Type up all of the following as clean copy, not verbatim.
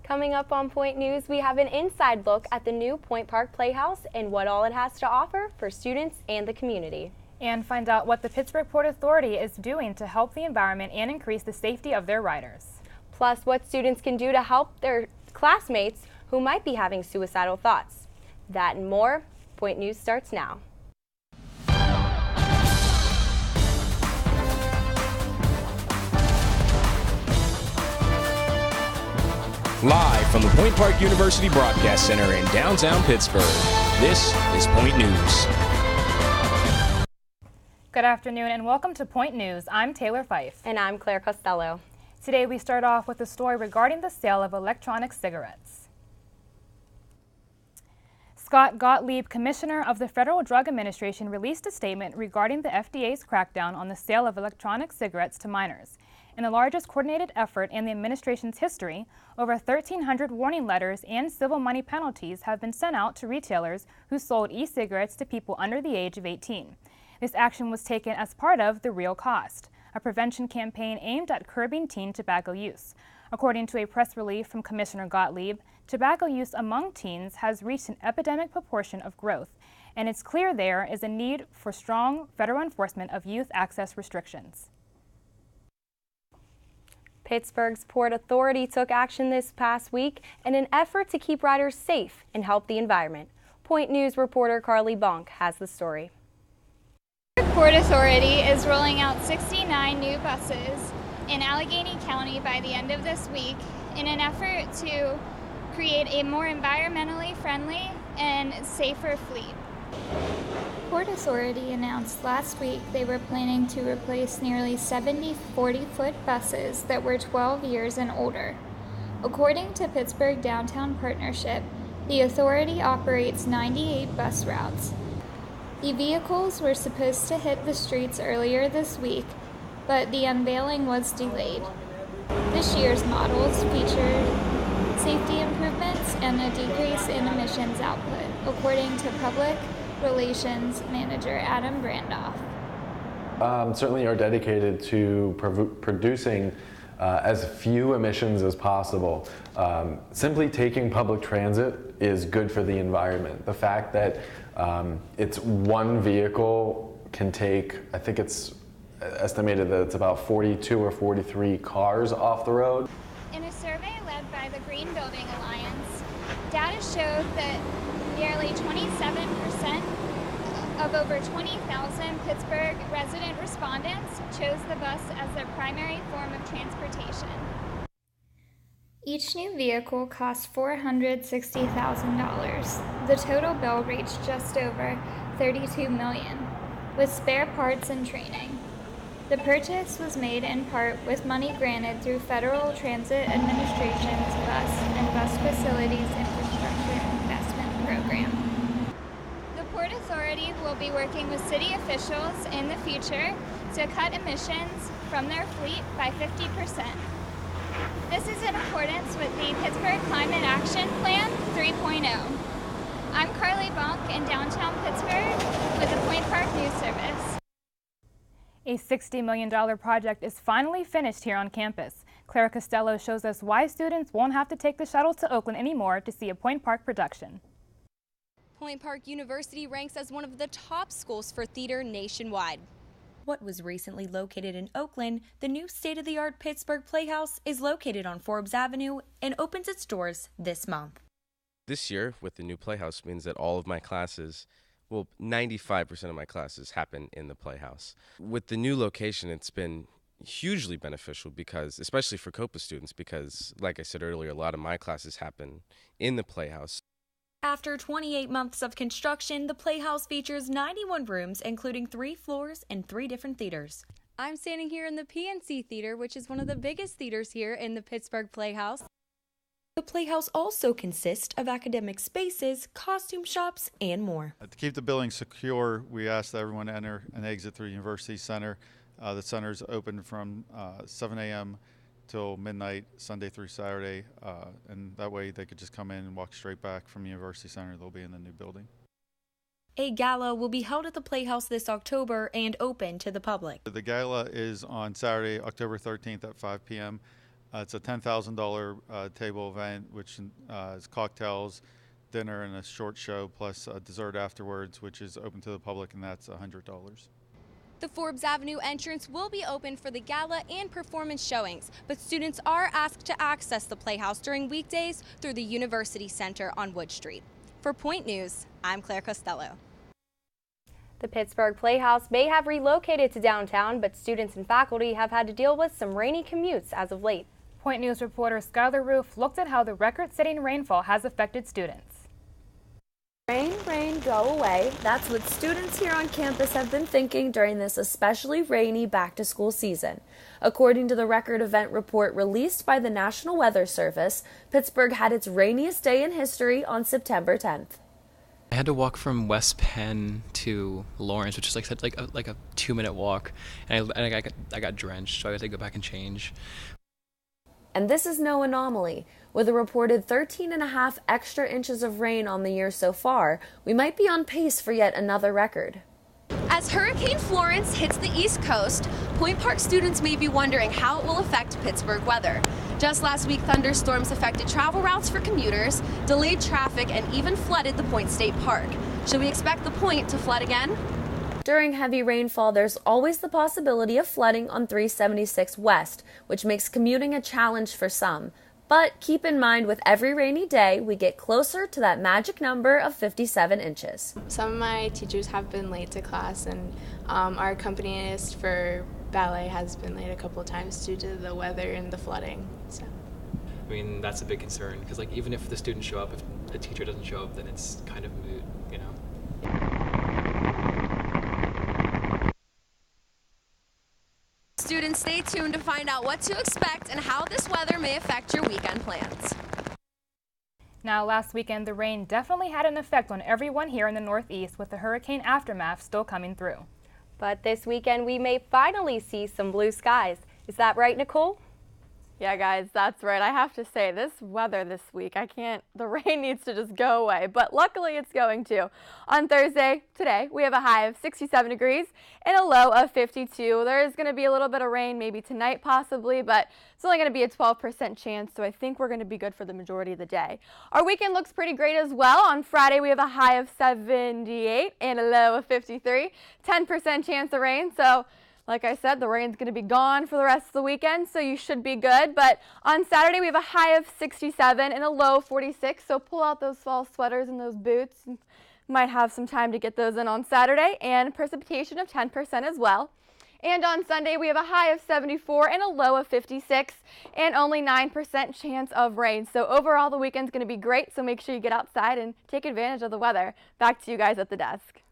Coming up on Point News, we have an inside look at the new Point Park Playhouse and what all it has to offer for students and the community. And find out what the Pittsburgh Port Authority is doing to help the environment and increase the safety of their riders. Plus, what students can do to help their classmates who might be having suicidal thoughts. That and more. Point News starts now. Live from the Point Park University Broadcast Center in downtown Pittsburgh, this is Point News. Good afternoon and welcome to Point News. I'm Taylor Fife. And I'm Claire Costello. Today we start off with a story regarding the sale of electronic cigarettes. Scott Gottlieb, Commissioner of the Federal Drug Administration, released a statement regarding the FDA's crackdown on the sale of electronic cigarettes to minors. In the largest coordinated effort in the administration's history, over 1,300 warning letters and civil money penalties have been sent out to retailers who sold e-cigarettes to people under the age of 18. This action was taken as part of The Real Cost, a prevention campaign aimed at curbing teen tobacco use. According to a press release from Commissioner Gottlieb, tobacco use among teens has reached an epidemic proportion of growth, and it's clear there is a need for strong federal enforcement of youth access restrictions. Pittsburgh's Port Authority took action this past week in an effort to keep riders safe and help the environment. Point News reporter Carly Bonk has the story. Port Authority is rolling out 69 new buses in Allegheny County by the end of this week in an effort to create a more environmentally friendly and safer fleet. Port Authority announced last week they were planning to replace nearly 70 40-foot buses that were 12 years and older. According to Pittsburgh Downtown Partnership, the authority operates 98 bus routes. The vehicles were supposed to hit the streets earlier this week, but the unveiling was delayed. This year's models featured safety improvements and a decrease in emissions output, according to Public Relations Manager Adam Brandoff. Certainly are dedicated to producing as few emissions as possible. Simply taking public transit is good for the environment. The fact that it's one vehicle can take, I think it's estimated that it's about 42 or 43 cars off the road. In a survey led by the Green Building Alliance, data showed that nearly 27% of over 20,000 Pittsburgh resident respondents chose the bus as their primary form of transportation. Each new vehicle cost $460,000. The total bill reached just over $32 million, with spare parts and training. The purchase was made in part with money granted through Federal Transit Administration's Bus and Bus Facilities Infrastructure Investment Program. The Port Authority will be working with city officials in the future to cut emissions from their fleet by 50%. This is in accordance with the Pittsburgh Climate Action Plan 3.0. I'm Carly Bonk in downtown Pittsburgh with the Point Park News Service. A $60 million project is finally finished here on campus. Claire Costello shows us why students won't have to take the shuttle to Oakland anymore to see a Point Park production. Point Park University ranks as one of the top schools for theater nationwide. What was recently located in Oakland, the new state-of-the-art Pittsburgh Playhouse is located on Forbes Avenue and opens its doors this month. This year, with the new Playhouse, means that all of my classes, 95% of my classes happen in the Playhouse. With the new location, it's been hugely beneficial because, especially for COPA students, because, like I said earlier, a lot of my classes happen in the Playhouse. After 28 months of construction, the Playhouse features 91 rooms, including 3 floors and 3 different theaters. I'm standing here in the PNC Theater, which is one of the biggest theaters here in the Pittsburgh Playhouse. The Playhouse also consists of academic spaces, costume shops, and more. To keep the building secure, we ask that everyone enter and exit through University Center. The center is open from 7 a.m. till midnight, Sunday through Saturday, and that way they could just come in and walk straight back from University Center. They'll be in the new building. A gala will be held at the Playhouse this October and open to the public. The gala is on Saturday, October 13th at 5 p.m. It's a $10,000 table event, which is cocktails, dinner, and a short show, plus a dessert afterwards, which is open to the public, and that's $100. The Forbes Avenue entrance will be open for the gala and performance showings, but students are asked to access the Playhouse during weekdays through the University Center on Wood Street. For Point News, I'm Claire Costello. The Pittsburgh Playhouse may have relocated to downtown, but students and faculty have had to deal with some rainy commutes as of late. Point News reporter Skylar Roof looked at how the record-setting rainfall has affected students. Rain, rain, go away. That's what students here on campus have been thinking during this especially rainy back-to-school season. According to the record event report released by the National Weather Service, Pittsburgh had its rainiest day in history on September 10th. I had to walk from West Penn to Lawrence, which is like a 2-minute walk, and I got drenched, so I had to go back and change. And this is no anomaly. With a reported 13.5 extra inches of rain on the year so far, we might be on pace for yet another record. As Hurricane Florence hits the East Coast, Point Park students may be wondering how it will affect Pittsburgh weather. Just last week, thunderstorms affected travel routes for commuters, delayed traffic, and even flooded the Point State Park. Should we expect the Point to flood again? During heavy rainfall, there's always the possibility of flooding on 376 West, which makes commuting a challenge for some. But keep in mind, with every rainy day, we get closer to that magic number of 57 inches. Some of my teachers have been late to class, and our accompanist for ballet has been late a couple of times due to the weather and the flooding. So, I mean, that's a big concern, because like even if the students show up, if the teacher doesn't show up, then it's kind of moot, you know. Students, stay tuned to find out what to expect and how this weather may affect your weekend plans. Now, last weekend, the rain definitely had an effect on everyone here in the Northeast, with the hurricane aftermath still coming through. But this weekend, we may finally see some blue skies. Is that right, Nicole? Yeah, guys, that's right. I have to say, this weather this week, the rain needs to just go away, but luckily it's going to. On Thursday, today, we have a high of 67 degrees and a low of 52. There is going to be a little bit of rain maybe tonight possibly, but it's only going to be a 12% chance, so I think we're going to be good for the majority of the day. Our weekend looks pretty great as well. On Friday, we have a high of 78 and a low of 53. 10% chance of rain, so like I said, the rain's going to be gone for the rest of the weekend, so you should be good. But on Saturday, we have a high of 67 and a low of 46, so pull out those fall sweaters and those boots. You might have some time to get those in on Saturday, and precipitation of 10% as well. And on Sunday, we have a high of 74 and a low of 56 and only 9% chance of rain. So overall, the weekend's going to be great, so make sure you get outside and take advantage of the weather. Back to you guys at the desk.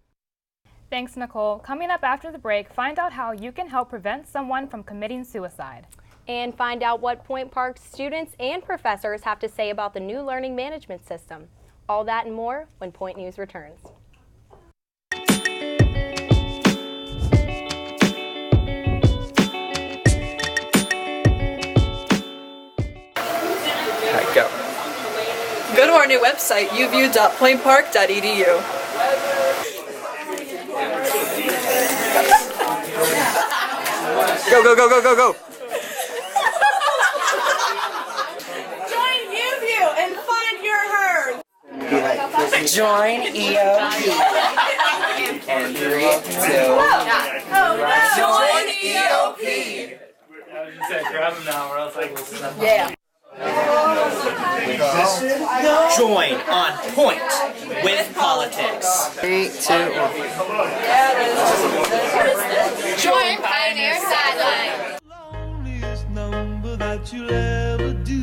Thanks, Nicole. Coming up after the break, find out how you can help prevent someone from committing suicide. And find out what Point Park students and professors have to say about the new learning management system. All that and more when Point News returns. Go. Go to our new website, uview.pointpark.edu. Go, go, go, go, go, go! Join UView and find your herd! Join EOP. And 3, 2, 1. Join EOP! I said grab them now or else I will step on. Yeah. Join on point with politics. 3, 2, 1. Join Pioneer Sideline. Loneliest number that you'll ever do.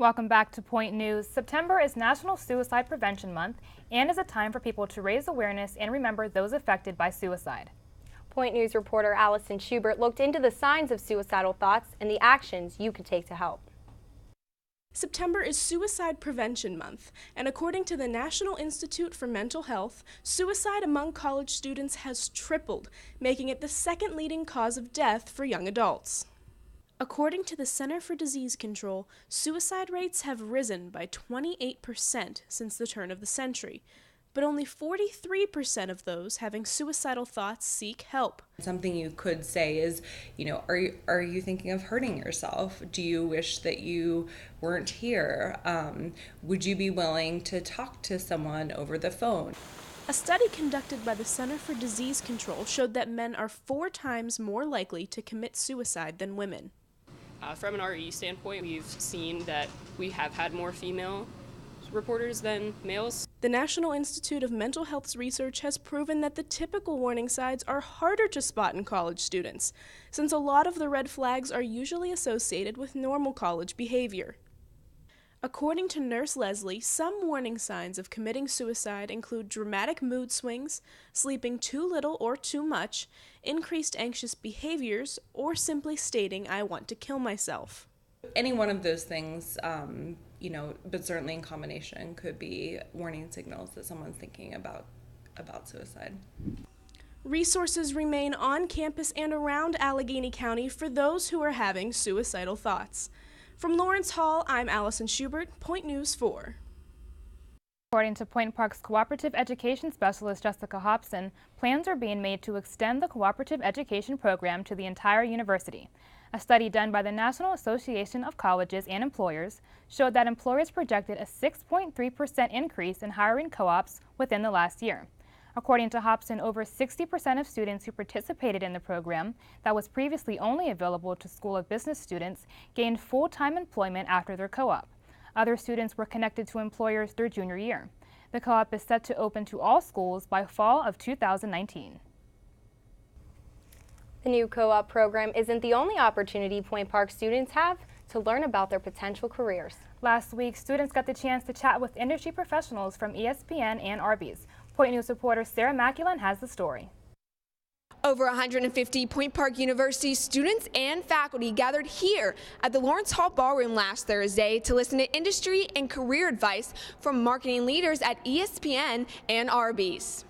Welcome back to Point News. September is National Suicide Prevention Month and is a time for people to raise awareness and remember those affected by suicide. Point News reporter Allison Schubert looked into the signs of suicidal thoughts and the actions you could take to help. September is Suicide Prevention Month, and according to the National Institute for Mental Health, suicide among college students has tripled, making it the second leading cause of death for young adults. According to the Center for Disease Control, suicide rates have risen by 28% since the turn of the century, but only 43% of those having suicidal thoughts seek help. Something you could say is, are you thinking of hurting yourself? Do you wish that you weren't here? Would you be willing to talk to someone over the phone? A study conducted by the Center for Disease Control showed that men are 4 times more likely to commit suicide than women. From an RE standpoint, we've seen that we have had more female reporters than males. The National Institute of Mental Health's research has proven that the typical warning signs are harder to spot in college students, since a lot of the red flags are usually associated with normal college behavior. According to Nurse Leslie, some warning signs of committing suicide include dramatic mood swings, sleeping too little or too much, increased anxious behaviors, or simply stating, "I want to kill myself." Any one of those things, but certainly in combination could be warning signals that someone's thinking about suicide. Resources remain on campus and around Allegheny County for those who are having suicidal thoughts. From Lawrence Hall, I'm Allison Schubert, Point News 4. According to Point Park's Cooperative Education Specialist Jessica Hobson, plans are being made to extend the cooperative education program to the entire university. A study done by the National Association of Colleges and Employers showed that employers projected a 6.3% increase in hiring co-ops within the last year. According to Hobson, over 60% of students who participated in the program that was previously only available to School of Business students gained full-time employment after their co-op. Other students were connected to employers their junior year. The co-op is set to open to all schools by fall of 2019. The new co-op program isn't the only opportunity Point Park students have to learn about their potential careers. Last week, students got the chance to chat with industry professionals from ESPN and Arby's. Point News reporter Sarah Maculin has the story. Over 150 Point Park University students and faculty gathered here at the Lawrence Hall Ballroom last Thursday to listen to industry and career advice from marketing leaders at ESPN and Arby's.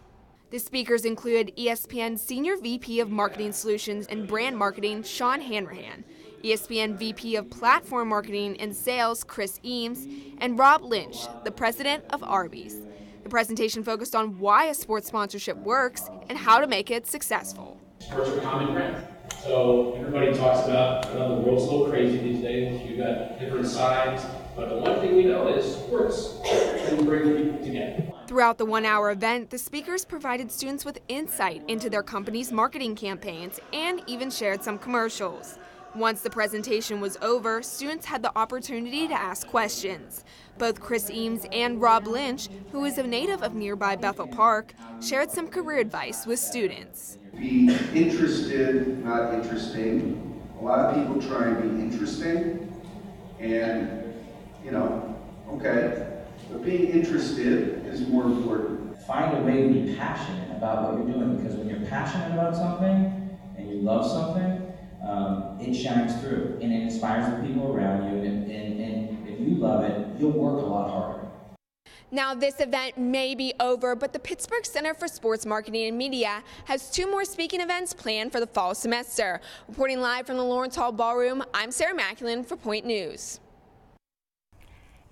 The speakers included ESPN Senior VP of Marketing Solutions and Brand Marketing, Sean Hanrahan, ESPN VP of Platform Marketing and Sales, Chris Eames, and Rob Lynch, the president of Arby's. The presentation focused on why a sports sponsorship works and how to make it successful. Sports are common ground. So everybody talks about, the world's a little crazy these days. You've got different sides, but the one thing we know is sports can bring people together. Throughout the one-hour event, the speakers provided students with insight into their company's marketing campaigns and even shared some commercials. Once the presentation was over, students had the opportunity to ask questions. Both Chris Eames and Rob Lynch, who is a native of nearby Bethel Park, shared some career advice with students. Be interested, not interesting. A lot of people try and be interesting, and, okay. But being interested is more important. Find a way to be passionate about what you're doing, because when you're passionate about something and you love something, it shines through and it inspires the people around you, and if you love it, you'll work a lot harder. Now, this event may be over, but the Pittsburgh Center for Sports Marketing and Media has 2 more speaking events planned for the fall semester. Reporting live from the Lawrence Hall Ballroom, I'm Sarah Maculin for Point News.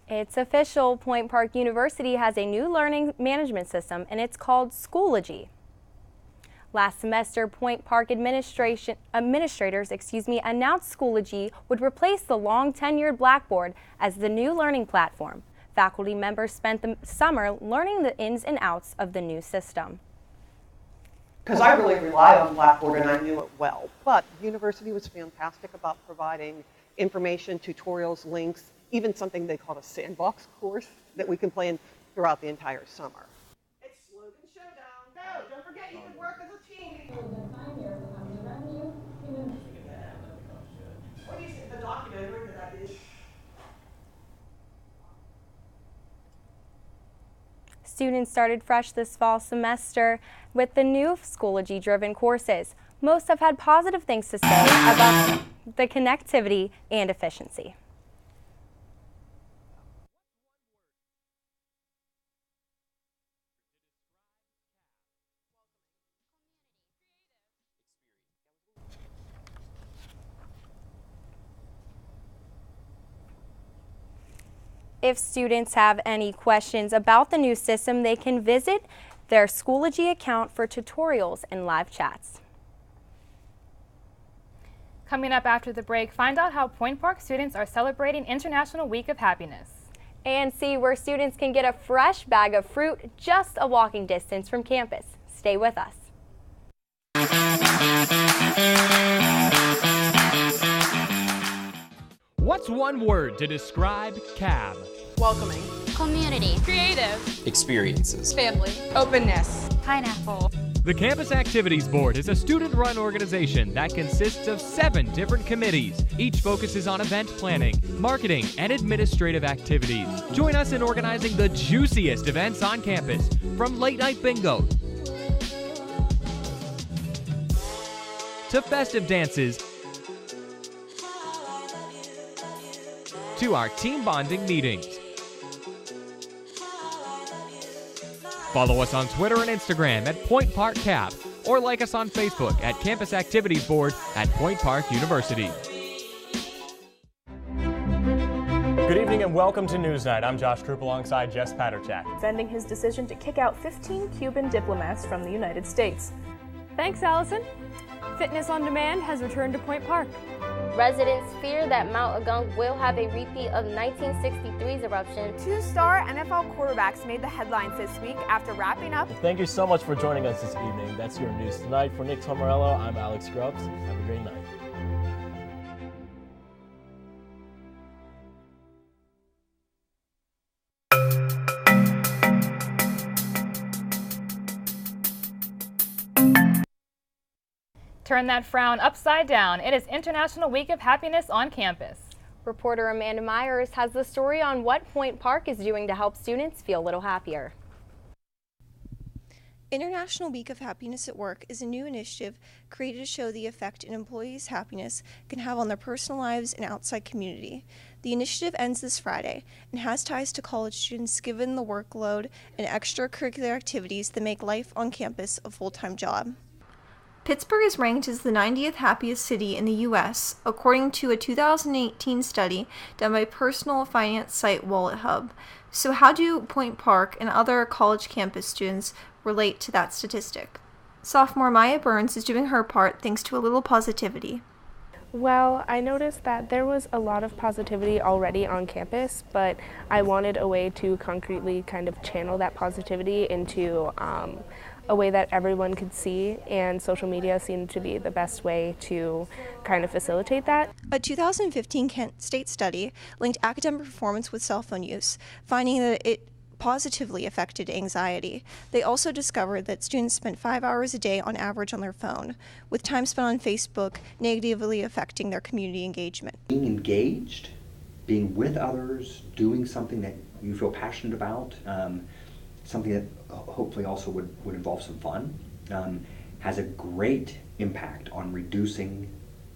It's official. Point Park University has a new learning management system, and it's called Schoology. Last semester, Point Park administrators announced Schoology would replace the long-tenured Blackboard as the new learning platform. Faculty members spent the summer learning the ins and outs of the new system. Because I really rely on Blackboard and I knew it well, but the university was fantastic about providing information, tutorials, links, even something they called a sandbox course that we can play in throughout the entire summer. It's slogan showdown. Go! Don't forget you can work as a team. What do you say, the documentary that I did? Students started fresh this fall semester with the new Schoology-driven courses. Most have had positive things to say about the connectivity and efficiency. If students have any questions about the new system, they can visit their Schoology account for tutorials and live chats. Coming up after the break, find out how Point Park students are celebrating International Week of Happiness. And see where students can get a fresh bag of fruit just a walking distance from campus. Stay with us. What's one word to describe CAB? Welcoming. Community. Creative. Experiences. Family. Openness. Pineapple. The Campus Activities Board is a student-run organization that consists of 7 different committees. Each focuses on event planning, marketing, and administrative activities. Join us in organizing the juiciest events on campus, from late-night bingo to festive dances to our team bonding meetings. Follow us on Twitter and Instagram at Point Park Cap, or like us on Facebook at Campus Activities Board at Point Park University. Good evening and welcome to Newsnight. I'm Josh Troop alongside Jess Paterchak. Defending his decision to kick out 15 Cuban diplomats from the United States. Thanks, Allison. Fitness on Demand has returned to Point Park. Residents fear that Mount Agung will have a repeat of 1963's eruption. 2-star NFL quarterbacks made the headlines this week after wrapping up. Thank you so much for joining us this evening. That's your news tonight. For Nick Tomarello, I'm Alex Grubbs. Have a great night. Turn that frown upside down. It is International Week of Happiness on campus. Reporter Amanda Myers has the story on what Point Park is doing to help students feel a little happier. International Week of Happiness at Work is a new initiative created to show the effect an employee's happiness can have on their personal lives and outside community. The initiative ends this Friday and has ties to college students given the workload and extracurricular activities that make life on campus a full-time job. Pittsburgh is ranked as the 90th happiest city in the U.S., according to a 2018 study done by personal finance site Wallet Hub. So how do Point Park and other college campus students relate to that statistic? Sophomore Maya Burns is doing her part thanks to a little positivity. Well, I noticed that there was a lot of positivity already on campus, but I wanted a way to concretely kind of channel that positivity into a way that everyone could see, and social media seemed to be the best way to kind of facilitate that. A 2015 Kent State study linked academic performance with cell phone use, finding that it positively affected anxiety. They also discovered that students spent 5 hours a day on average on their phone, with time spent on Facebook negatively affecting their community engagement. Being engaged, being with others, doing something that you feel passionate about, something that hopefully also would involve some fun, has a great impact on reducing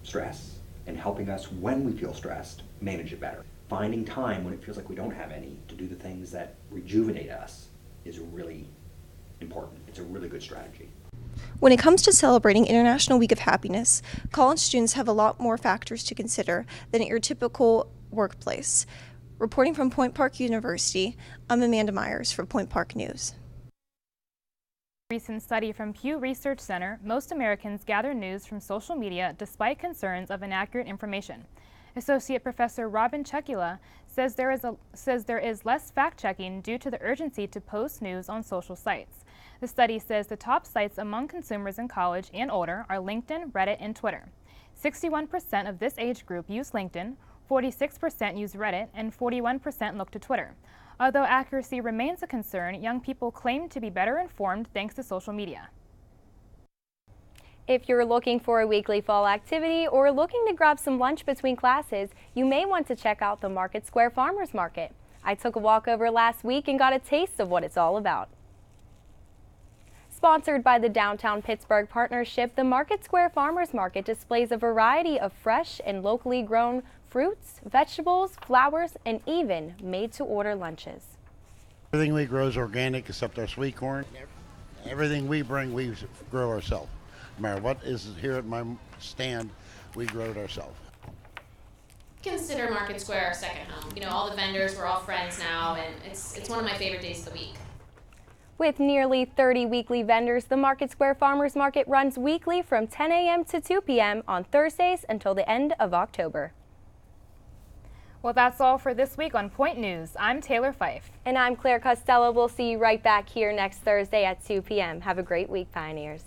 stress and helping us, when we feel stressed, manage it better. Finding time when it feels like we don't have any to do the things that rejuvenate us is really important. It's a really good strategy. When it comes to celebrating International Week of Happiness, college students have a lot more factors to consider than at your typical workplace. Reporting from Point Park University, I'm Amanda Myers for Point Park News. Recent study from Pew Research Center, most Americans gather news from social media despite concerns of inaccurate information. Associate Professor Robin Chekula says there is less fact-checking due to the urgency to post news on social sites. The study says the top sites among consumers in college and older are LinkedIn, Reddit, and Twitter. 61% of this age group use LinkedIn, 46% use Reddit, and 41% look to Twitter. Although accuracy remains a concern, young people claim to be better informed thanks to social media. If you're looking for a weekly fall activity or looking to grab some lunch between classes, you may want to check out the Market Square Farmers Market. I took a walk over last week and got a taste of what it's all about. Sponsored by the Downtown Pittsburgh Partnership, the Market Square Farmers Market displays a variety of fresh and locally grown fruits, vegetables, flowers, and even made-to-order lunches. Everything we grow is organic except our sweet corn. Everything we bring, we grow ourselves. No matter what is here at my stand, we grow it ourselves. Consider Market Square our second home. You know, all the vendors, we're all friends now, and it's one of my favorite days of the week. With nearly 30 weekly vendors, the Market Square Farmers Market runs weekly from 10 a.m. to 2 p.m. on Thursdays until the end of October. Well, that's all for this week on Point News. I'm Taylor Fife. And I'm Claire Costello. We'll see you right back here next Thursday at 2 p.m. Have a great week, Pioneers.